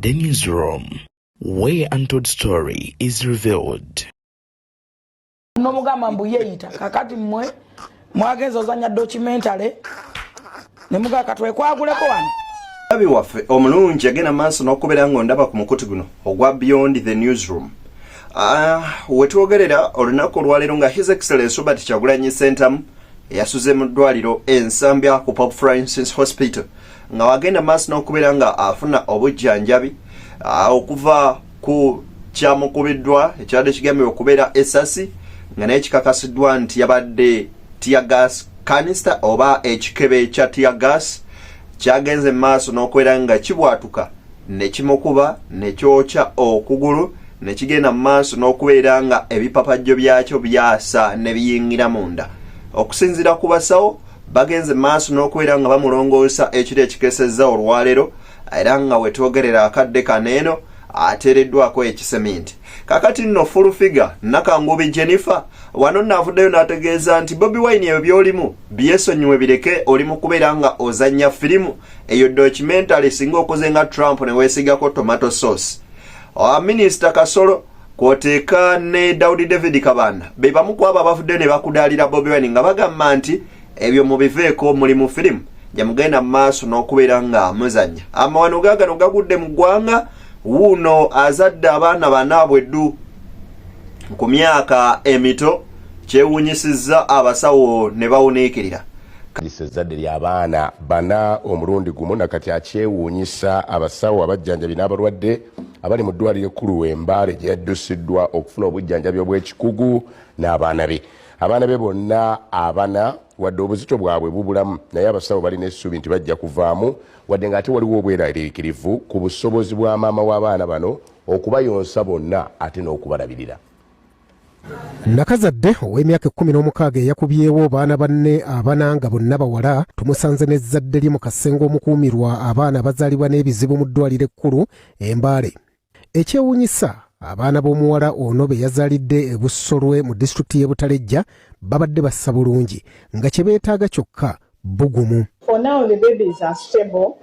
The Newsroom, where untold story is revealed. Nomugamba mbuyeita kakati mmwe mwagenza ozanya documentary nemuga katwe kwaguleko wano abi waffe omulungi agenda maaso n'okubera ng'ondaba ku mukutu guno ogwa Beyond the Newsroom. Wetwogerera olunaku olwaleero nga His Excellency Robert Kyagulanyi Ssentamu yasuze mu ddwaliro ensambya ku Pope Francis Hospital nga wagenda maaso n'okubera nga afuna obujjanjabi okuva ku kyamukubiddwa ekibadde kigambibwa okubeera essasi nga naye kikakasiddwa nti yabadde tear gas canister oba ekikebe ekya tear gas kyagenze maaso n'okwera nga kibwatuka ne kimukuba ne kyokya okugulu ne kigenda maaso n'okubeera nga ebipapajjo byakyo byasa ne biyingira munda. Okusinziira ku basawo bagenze maaso n'okubeera nga bamulongoosa ekiro ekikesezza olwaleero era nga wetwogerera akadde kaneeno ateereddwako ekiseminti. Kakati nno full figure Nakangubi Jennifer wano navuddeyo n'ategeeza nti Bobi Wine ebyo byolimu byesonyiwe bireke oli mu kubeera nga ozannya firimu eyo documentary singa okoze nga Trump ne weesigako tomato sauce. Minister Kasolo kwoteeka ne Daudi David Kabanda be bamu ku abo abavuddeyo ne bakudaalira Bobi Wine nga bagamba nti ebyo mubiveeko muli mu firimu yamugenda mu maaso n'okubeera nga amuzannya. Amawano gaagano gagudde mu ggwanga wuno azadde abaana banaabweddu ku myaka emito kyewunyisizza abasawo ne bawuniikirira. Ezzadde ly'abaana bana omulundi gumu nakati akyewuunyisa abasawo abajjanjabi n'abalwadde abali mu ddwaliro ekkulu w'Embale gye yaddusiddwa okufuna obujjanjabi obw'ekikugu n'abaana be. Abaana be bonna abana wadde obuzito bwabwe bubulamu naye abasawo balina essuubi nti bajja kuvaamu wadde ng'ate waliwo obweraliikirivu ku busobozi bwa maama w'abaana bano okubayonsa bonna ate n'okubalabirira. Nakazadde ow'emyaka 16 eyakubyewo baana banne abana nga bonna bawala tumusanze n'ezzadde lye mu kasengo omukuumirwa abaana abazaalibwa n'ebizibu mu ddwaliro ekkulu Embale. Ekyewuunyisa abaana b'omuwala ono be yazaalidde e Bussolwe mu disitulikiti y'e Butalejja babadde bassa bulungi nga kye beetaaga kyokka bugumu. For now the babies are stable.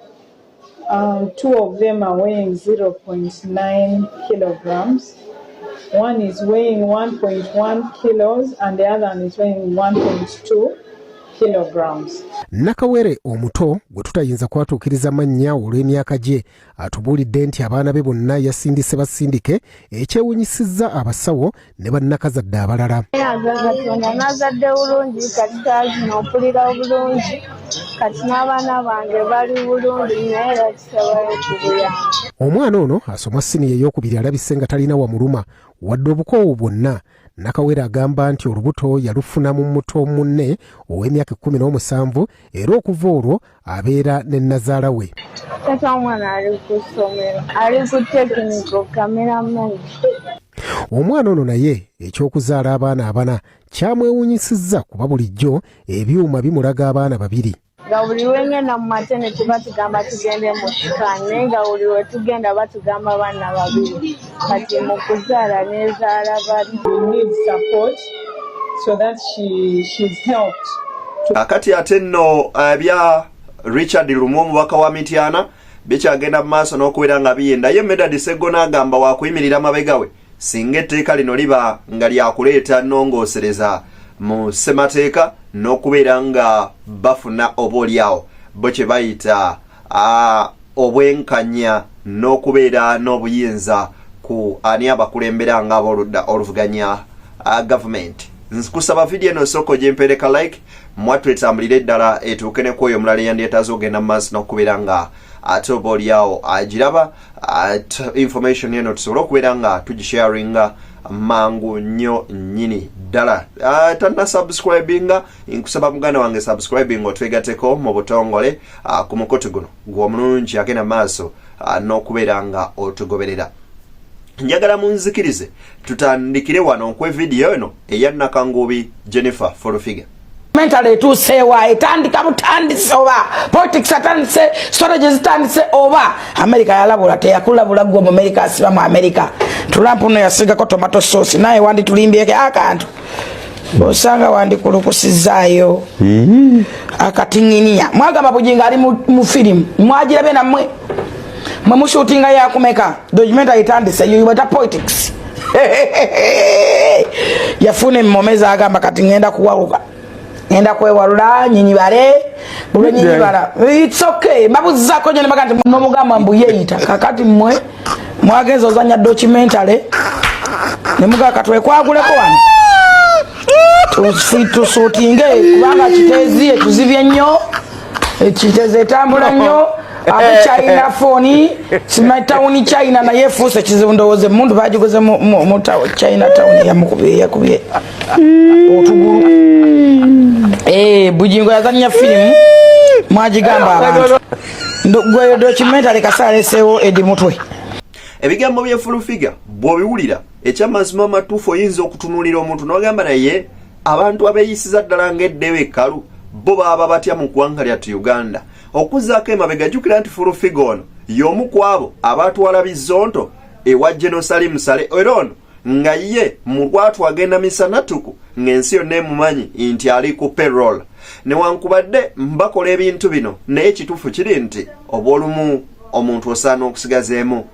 Two of them are weighing 0.9 kilograms. One is weighing 1.1 kilos and the other one is weighing 1.2 kilograms. Nakawere omuto gwe tutayinza kwatuukiriza mannya olw'emyaka gye atubuulidde nti abaana be bonna yasindise basindike ekyewunyisizza abasawo ne bannakazadde abalala. Katonda nazadde bulungi kati taazina ompulira obulungi kati n'abaana bange bali bulungi naye bakisabayo okubuyamba. Omwana ono asoma siniya ey'okubiri alabise nga talina wamuluma wadde obukoowu bwonna. Nakawere agamba nti olubuto yalufuna mu muto munne ow'emyaka 17 era okuva olwo abeera ne nazaala we. Tata omwana ali ku ssomero ali ku technical cameraman. Omwana ono naye ekyokuzaala abaana abana kyamwewunyisizza kuba bulijjo ebyuma bimulaga abaana babiri. Nga buli wengenda mu maternity batugamba tugende mu scan naye nga buli we tugenda batugamba baana babiri kati mu kuzaala nezaala bali. We need support so that she's helped. Akati ate nno bya Richard Lumu omubaka wa Mityana bikyagenda mu maaso n'okubeera nga biyenda ye Medad Sseggo n'agamba wakuyimirira mabega we singa etteeka lino liba nga lyakuleeta nnongoosereza mu ssemateeka n'okubeera nga bafuna oboolyawo bo kye bayita obwenkanya n'okubeera n'obuyinza ku ani abakulembera nga ab'oludda oluvuganya gavumenti. Nkusaba video eno soko gyempereka like mwatwetambulire ddala etuuke ne kwoyo omulala eyandyetaaze ogenda mu maaso n'okubeera nga ate oboolyawo agiraba information eno tusobole okubeera nga tugisharinga mangu nnyo nnyini ddala. Tanna subscribinga nkusaba muganda wange subscribing otwegateko mu butongole ku mukutu guno gw'omulungi agenda maaso n'okubeera nga otugoberera. Njagala munzikirize tutandikire wano kwe video eno eya Nakangubi Jennifer full figure. Mentally etuuseewa etandika butandise oba politics atandise strategies zitandise oba America yalabula teyakulabula gwe mu America asiba mu America. Trump no yasigako tomato sauce naye wandi tulimbyeke akantu osanga wandi kulukusizaayo akatinginiya mwagamba bujinga ali mu film mwagirabe namwe mwe mushutinga yakumeka documentary itandise yibata politics yafune mmomeza agamba kati ngenda kuwaluka ngenda kwewalula nyinyi bale bule nyinyi bala it's okay mabuzako nyene makati nomugamba mbuyeyita kakati mmwe mwagenzo zanya documentary nemuga katwe kwaguleko wano tusutinge kubanga kiteziye tuzivye nnyo ekiteze tambula nnyo abe China phone simatawuni China na yefuse kizibu ndowoze mundu bajigoze mu China town ya mukubiye otuguru bujingo yazanya film mwajigamba abantu gwe documentary kasale sewo edi mutwe ebigambo bya full figure bwobiwulira ekyamazima amatuufu oyinza okutunulira omuntu n'ogamba naye abantu abeyisiza ddala ng'eddewe ekkalu bo baba batya mu ggwanga lyattu Uganda okuzaako emabega jjukira nti full figure ono y'omu ku abo abaatwala bizonto ewa Jenosali Musale era ono nga ye mu lwatu agenda misanatuku ng'ensi yonna emumanyi nti ali ku payroll newankubadde mbakola ebintu bino naye ekituufu kiri nti obw'olumu omuntu osaana okusigazeemu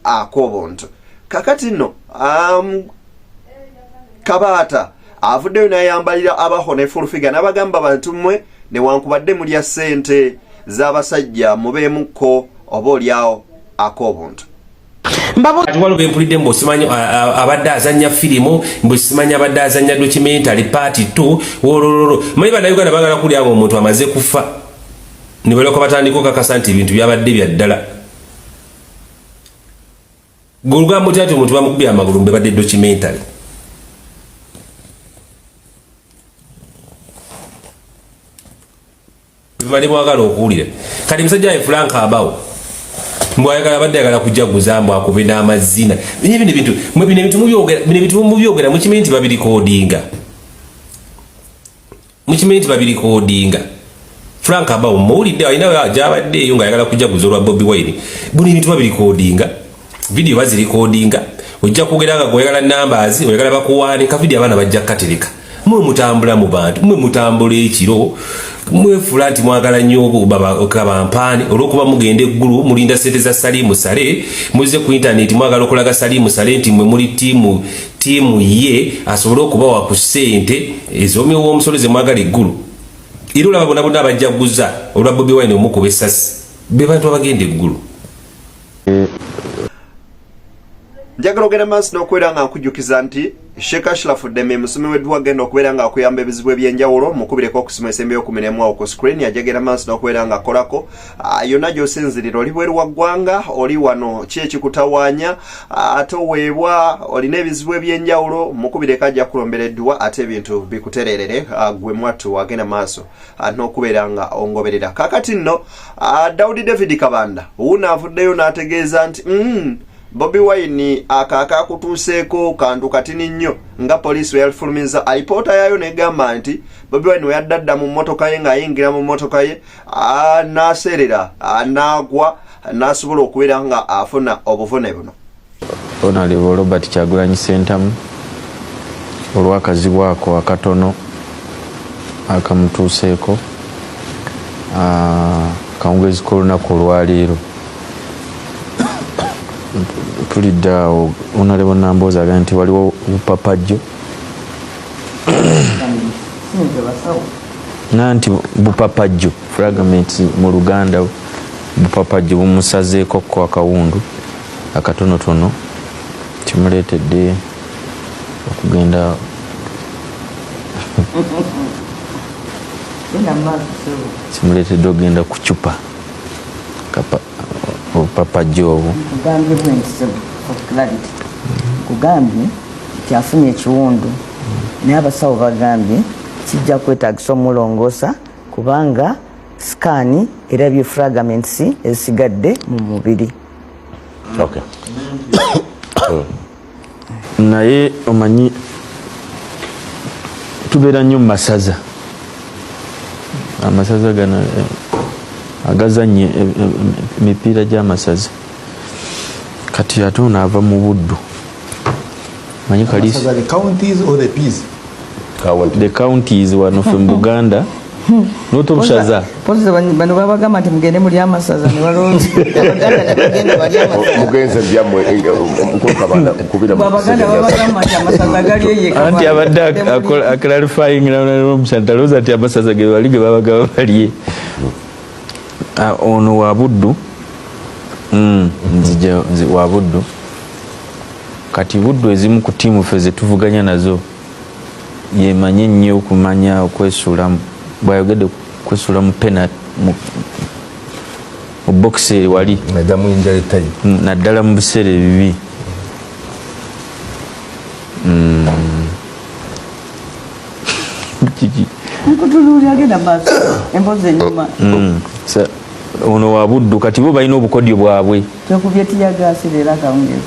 ak'obuntu kakati nno Kabaata avuddeyo n'ayambalira abaho ne full figure n'abagamba bantu mmwe newankubadde mulya ssente z'abasajja mubeemukko oba oliawo ak'obuntu waliwo bempulidde mbosimanyi abadde azanya firimu mbosimanyi abadde azanya documentary part 2 wolololo manyi bannayuganda bagala kulya nga omuntu amaze kufa ne balyoka batandika okakasa nti ebintu byabadde bya ddala gulugambo tyati omuntu bamukubye amagulu mbebadde documentary bali mwagala okuwulira kati musajja we Frank Abawo mbwayagala badde ayagala kujaguza mbu akube n'amazina bino ebintu mubyogera mukimanyi nti babirikodinga Frank Abawo muwulidde alina gyabadde eyo ng'ayagala kujaguza olwa Bobi Wine buno ebintu babirikodinga video bazirikodinga ojja kwogera nga gweyagala numbers oyagala bakuwanika video abaana bajja kukatereka mwe mutambula mu bantu mwe mutambula ekiro mwefula nti mwagala nnyo okabampaani olw'okuba mugenda eggulu mulinda ssente za Salimu Sale muze ku internet mwagala okulaga Salimu Sale nti mwe muli tiimu ye asobole okubawa ku ssente ez'omyowa omusolo ze mwagala eggulu era olaba bonna bonna abajjaguza olwa Bobi Wine omukuba essasi be bantu abagenda eggulu njagala ogenda maaso n'okubeera nga nkujjukiza nti Sheikh Ashraf Deme musomi weddwa agenda okubeera nga akuyamba ebizibu ebyenjawulo mukubireko okusoma ensembe y'okumiremu ku screen yajagera maaso n'okubeera nga akolako yonna gy'osinzirira oli bweru wa ggwanga oli wano ki ekikutawaanya ate oweebwa olina ebizibu ebyenjawulo mukubireko ajja kulombereddwa ate ebintu bikutererere gwe mwattu agenda maaso n'okubeera nga ongoberera kakati nno Daudi David Kabanda wuuno avuddeyo n'ategeeza nti Bobi Wine akaka kutuuseeko kantu katini nnyo nga poliisi yalifulumiza alipoota yayo negamba nti Bobi Wine yaddadda mu mmotoka ye ng'ayingira mu mmotoka ye n'aseerera n'agwa n'asobola okubeera nga afuna obuvune buno Honorable Robert Kyagulanyi Ssentamu olw'akazibu ako akatono akamutuuseeko kawungezi k'olunaku olwaleero tulidde awo Honorable Nambooze agamba nti waliwo bupapajjo nanti bupapajjo fragments mu Luganda bupapajjo bumusazeeko ko akawundu akatonotono kimuleetedde okugenda kimuleetedde okugenda ku cupa obupapajjo obwo kugambye kyafunye ekiwundu naye abasawo bagambye kijja kwetagisa omulongoosa kubanga sikaani erabye fragments ezisigadde mu mubiri. naye omanyi tubeera nnyo mu masaza amasaza gano agazanye emipiira gy'amasaza kati ate ono ava mu buddu the counties wano ffe mu Buganda N'otobusaza. Pozi bano babagamba nti mugende muli amasaza ne balonzi. Abaganda ne bagenda bali amasaza. Mugenze byamwe kubira babaganda babagamba nti amasaza gali eye. Anti abadde clarifying n'omusantaloza ati amasaza ge bali ge babagamba bali. Ono wa Buddu. Nzije wa Buddu. Kati Buddu ezimu ku tiimu ffe ze tuvuganya nazo yemanye nnyo okumanya okwesuulamu bwayogedde kwesuula mu penalty mu boxi wali naddala mu biseera ebibi. Nkutululi agenda maaso empozi ennyuma. Ono wa Buddu kati bo balina obukodyo bwabwe. Kyokubye tiyagaasi leero akawungezi.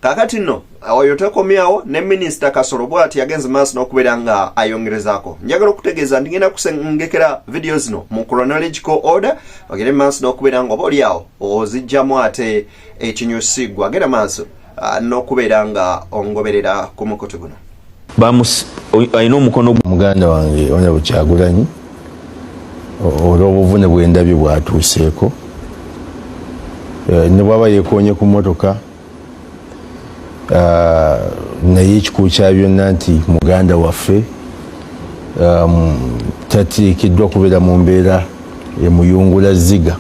Kakati nno oyo tekomyawo ne minisita Kasolo bw'ati yagenze maaso n'okubeera nga ayongerezaako. Njagala okutegeeza ndi ngenda kusengekera video zino mu chronological order bagende maaso n'okubeera nga obaoliawo ozijjamu ate ekinyusi agenda maaso n'okubeera nga ongoberera ku mukutu guno. Alina omukono muganda wange Honorable Kyagulanyi olw'obuvune bw'endabye bwatuuseeko ne bwaba yeekoonye ku mmotoka naye ekikulu kya byonna nti muganda waffe tateekeddwa kubeera mu mbeera emuyungula ziga,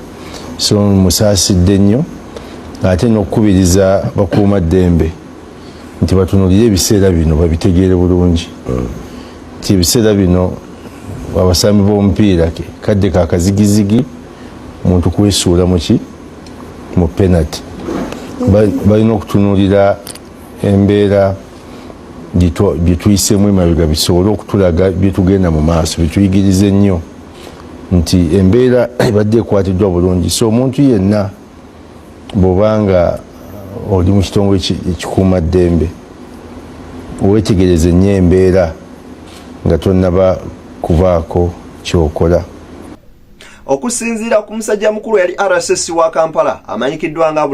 so musaasidde nnyo ate n'okukubiriza bakuumaddembe nti batunuulire ebiseera bino babitegeere bulungi nti ebiseera bino abasambi b'omupiira kadde kakazigizigi muntu kwesuula mu penalty balina okutunuulira embeera bye tuyisemu emabega bisobole okutulaga bye tugenda mu maaso bituyigirize nnyo nti embeera ebadde ekwatiddwa bulungi. So omuntu yenna bw'obanga oli mu kitongole ekikuumaddembe weetegereze nnyo embeera nga tonnaba kubaako kyokola. Okusinziira ku musajja mukulu yali RSS wa Kampala amanyikiddwa nga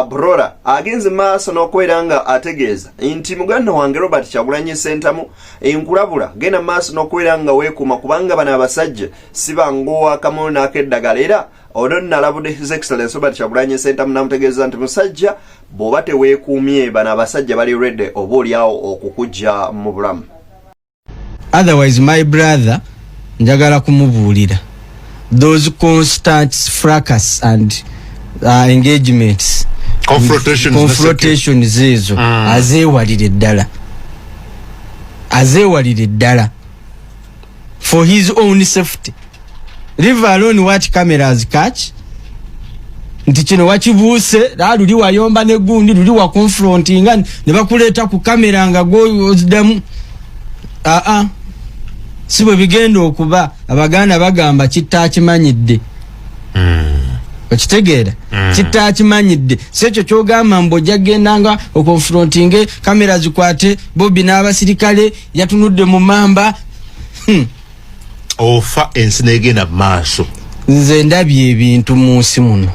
Brora agenze maaso n'okubeera nga ategeeza nti muganda wange Robert Kyagulanyi Ssentamu enkulabula genda maaso n'okubeera nga weekuuma kubanga bano abasajja si banguwa kamu n'akeddagala. Era ono nalabudde His Excellency Robert Kyagulanyi Ssentamu n'amutegeeza nti musajja bw'oba teweekuumye bano abasajja bali ready oba oliawo okukujja mu bulamu. Otherwise my brother njagala kumubuulira those constant fracas and engagements confrontations ezo azeewalire ddala for his own safety, leave alone what cameras catch. Nti kino wakibuuse luli wayomba ne gundi luli wa confrontinga ne bakuleeta ku kamera nga gozdemu si bwe bigenda okuba. Abaganda bagamba kittakimanyidde. Okitegeera? Kittakimanyidde. Si ekyo kyogamba mbu ojja gendanga okonfrontinge kamera zikwate Bobby n'abasirikale yatunudde mu mamba. Ofa ensi negenda maaso. Nze ndabye ebintu mu nsi muno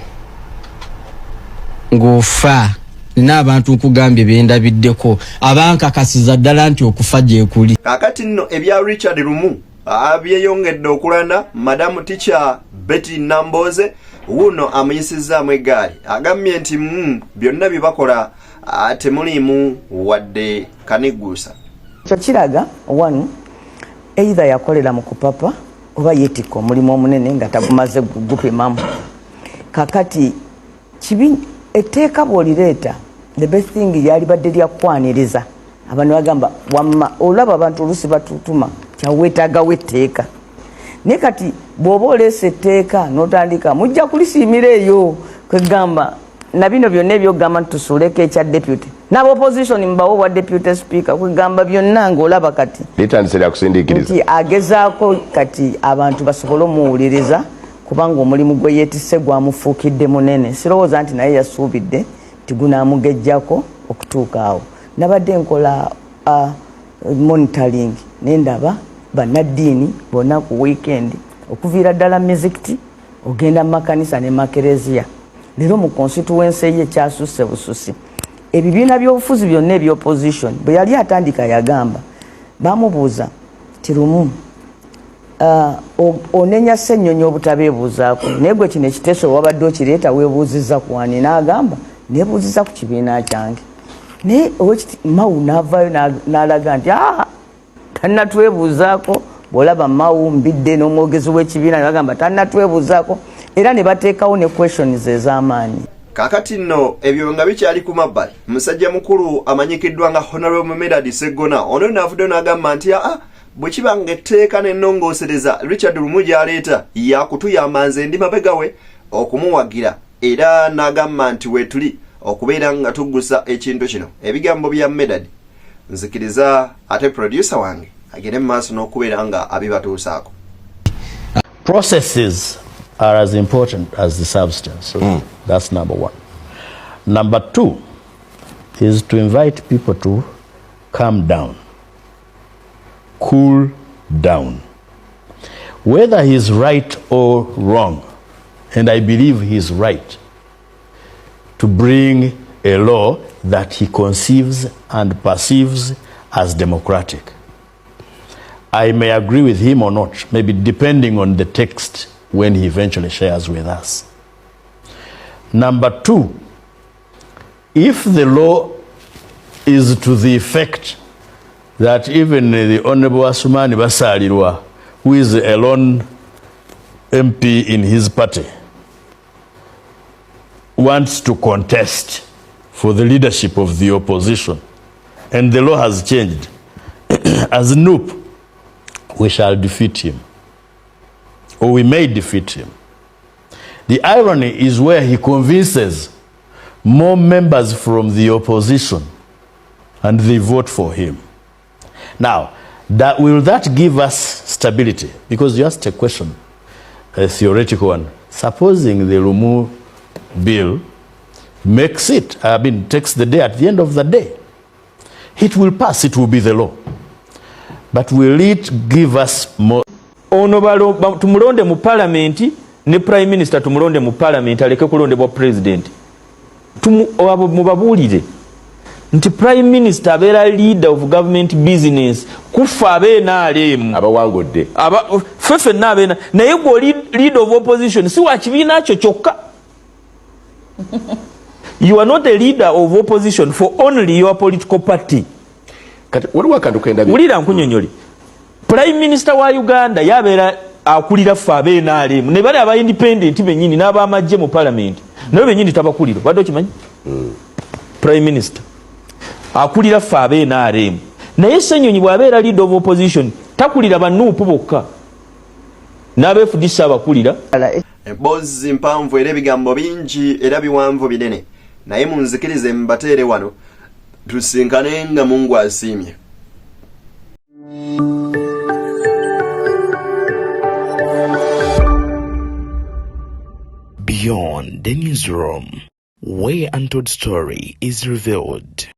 ng'ofa n'abantu nkugambye bendabiddeko abankakasiza ddala nti okufa gye kuli. Kakati nno ebya Richard Lumu abyeyongedde okulanda Madamu Teacher Betty Namboze wuno amuyisizaamu eggaali agambye nti byonna bye bakola temuliimu wadde kanigguusa. Kyo kiraga wanu either yakolera mu kupapa oba yeetikka omulimu omunene nga tagumaze gupimamu. Kakati kibi etteeka bw'olireeta the best thing yali badde lyakwaniriza abantu bagamba wamma olaba abantu olusi batutuma kyaweetaagawo etteeka naye kati bw'oba oleesa etteeka n'otandika mujja kulisiimira eyo kwegamba na bino byonna ebyogamba nti tusuuleko ekya deputy n'abaopposition mbawo bwa deputy speaker kwegamba byonna ng'olaba kati litandise lyakusindiikiriza nti agezaako kati abantu basobole omuwuliriza kubanga omulimu gwe yeetisse gwamufuukidde munene. Sirowooza nti naye yasuubidde tigunamugejjako okutuuka awo. Nabadde nkola monitoring nendaba bannaddiini bonna ku weekend okuviira ddala mizikiti ogenda mu makanisa ne makereziya. Leero mu constituency ye kyasusse bususi. Ebibiina by'obufuzi byonna eby'opposition bwe yali atandika yagamba bamubuuza tirumu onenya ssennyonyi obutabeebuuzaako naye gwe kino ekiteeso wabadde okireeta weebuuziza ku wani n'agamba neebuuziza ku kibiina kyange naye Mawu n'avaayo n'alaga nti tannatwebuuzaako. Bw'olaba Mawu mbidde n'omwogezi w'ekibiina n'agamba tannatwebuuzaako era ne bateekawo ne questions ez'amaanyi. Kakati nno ebyo nga bikyali ku mabbali, musajja mukulu amanyikiddwa nga Honorable Medard Sseggona ono n'avuddeyo n'agamba nti bwe kiba ng'etteeka n'ennongoosereza Richard Lumu gy'aleeta yakutuyambanze ndi mabega we okumuwagira era n'agamba nti weetuli okubeera nga tuggusa ekintu kino. Ebigambo bya Medard nzikiriza ate producer wange agende mu maaso n'okubeera nga abibatuusaako. Processes are as important as the substance. That's number one. Number two is to invite people to calm down, cool down. Whether he's right or wrong, and I believe he's right, to bring a law that he conceives and perceives as democratic. I may agree with him or not, maybe depending on the text when he eventually shares with us. Number two, if the law is to the effect that even the Honorable Asumani Basalirwa, who is a lone MP in his party, wants to contest for the leadership of the opposition, and the law has changed, as NUP, we shall defeat him, or we may defeat him. The irony is where he convinces more members from the opposition and they vote for him. Now, will that give us stability? Because you asked a question, a theoretical one. Supposing the Lumu bill makes it, takes the day, at the end of the day, it will pass, it will be the law. But will it give us more? Ono tumulonde mu parliament ne prime minister tumulonde mu parliament aleke kulondebwa president. Mubabuulire nti prime minister abeera leader of government business kufa abeena alemu abawangudde fefe nabeena naye gwe leader of opposition si wa kibiina kyo kyokka. You are not a leader of opposition for only your political party. Wulira nkunyonyoli. Prime minister wa Uganda yabeera akulira ffe abeena alemu ne bali aba independent bennyini n'abamajje mu parliament naye bennyini tabakulira wadde okimanyi. Prime minister akulira ffe abeena alemu naye Ssenyonyi bw'abeera leader of opposition takulira bannuupu bokka n'abeefudisa abakulira. Emboozi mpanvu era ebigambo bingi era biwanvu binene naye munzikirize mbateere wano tusinkane nga Mungu asiimye. Beyond the newsroom, where untold story is revealed.